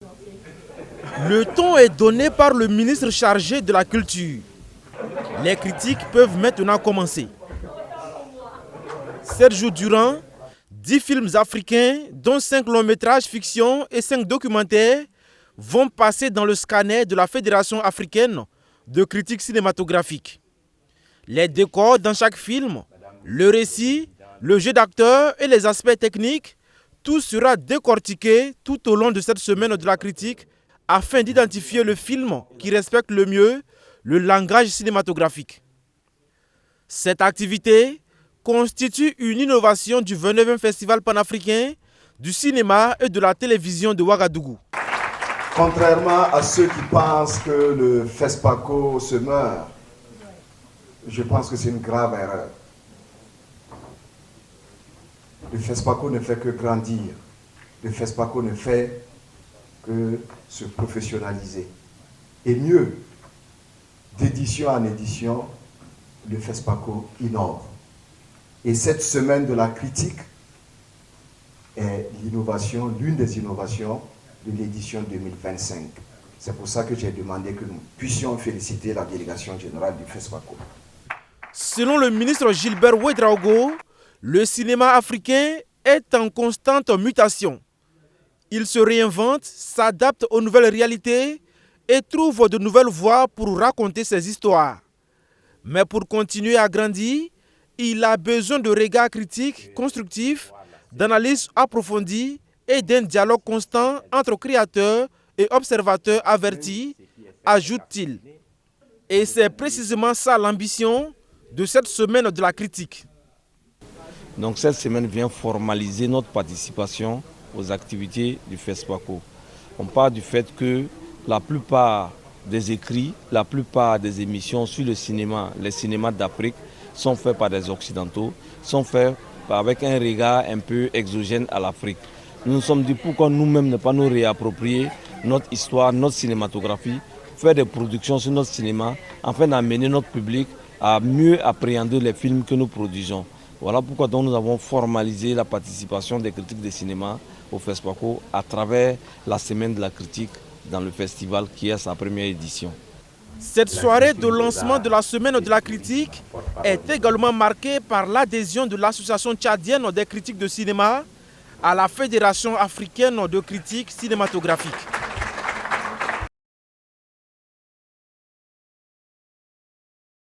Le ton est donné par le ministre chargé de la culture. Les critiques peuvent maintenant commencer. 7 jours durant, 10 films africains, dont 5 longs métrages fiction et 5 documentaires, vont passer dans le scanner de la Fédération africaine de critiques cinématographiques. Les décors dans chaque film, le récit, le jeu d'acteurs et les aspects techniques, tout sera décortiqué tout au long de cette semaine de la critique afin d'identifier le film qui respecte le mieux le langage cinématographique. Cette activité constitue une innovation du 29e Festival panafricain du cinéma et de la télévision de Ouagadougou. Contrairement à ceux qui pensent que le FESPACO se meurt, je pense que c'est une grave erreur. Le FESPACO ne fait que grandir. Le FESPACO ne fait que se professionnaliser. Et mieux, d'édition en édition, le FESPACO innove. Et cette semaine de la critique est l'innovation, l'une des innovations de l'édition 2025. C'est pour ça que j'ai demandé que nous puissions féliciter la délégation générale du FESPACO. Selon le ministre Gilbert Ouédraogo, le cinéma africain est en constante mutation. Il se réinvente, s'adapte aux nouvelles réalités et trouve de nouvelles voies pour raconter ses histoires. Mais pour continuer à grandir, il a besoin de regards critiques, constructifs, d'analyses approfondies et d'un dialogue constant entre créateurs et observateurs avertis, ajoute-t-il. Et c'est précisément ça l'ambition de cette semaine de la critique. Donc cette semaine vient formaliser notre participation aux activités du FESPACO. On part du fait que la plupart des écrits, la plupart des émissions sur le cinéma, les cinémas d'Afrique, sont faits par des Occidentaux, sont faits avec un regard un peu exogène à l'Afrique. Nous nous sommes dit pourquoi nous-mêmes ne pas nous réapproprier notre histoire, notre cinématographie, faire des productions sur notre cinéma, afin d'amener notre public à mieux appréhender les films que nous produisons. Voilà pourquoi donc nous avons formalisé la participation des critiques de cinéma au FESPACO à travers la semaine de la critique dans le festival qui est sa première édition. Cette soirée de lancement de la semaine de la critique est également marquée par l'adhésion de l'association tchadienne des critiques de cinéma à la Fédération africaine de critiques cinématographiques.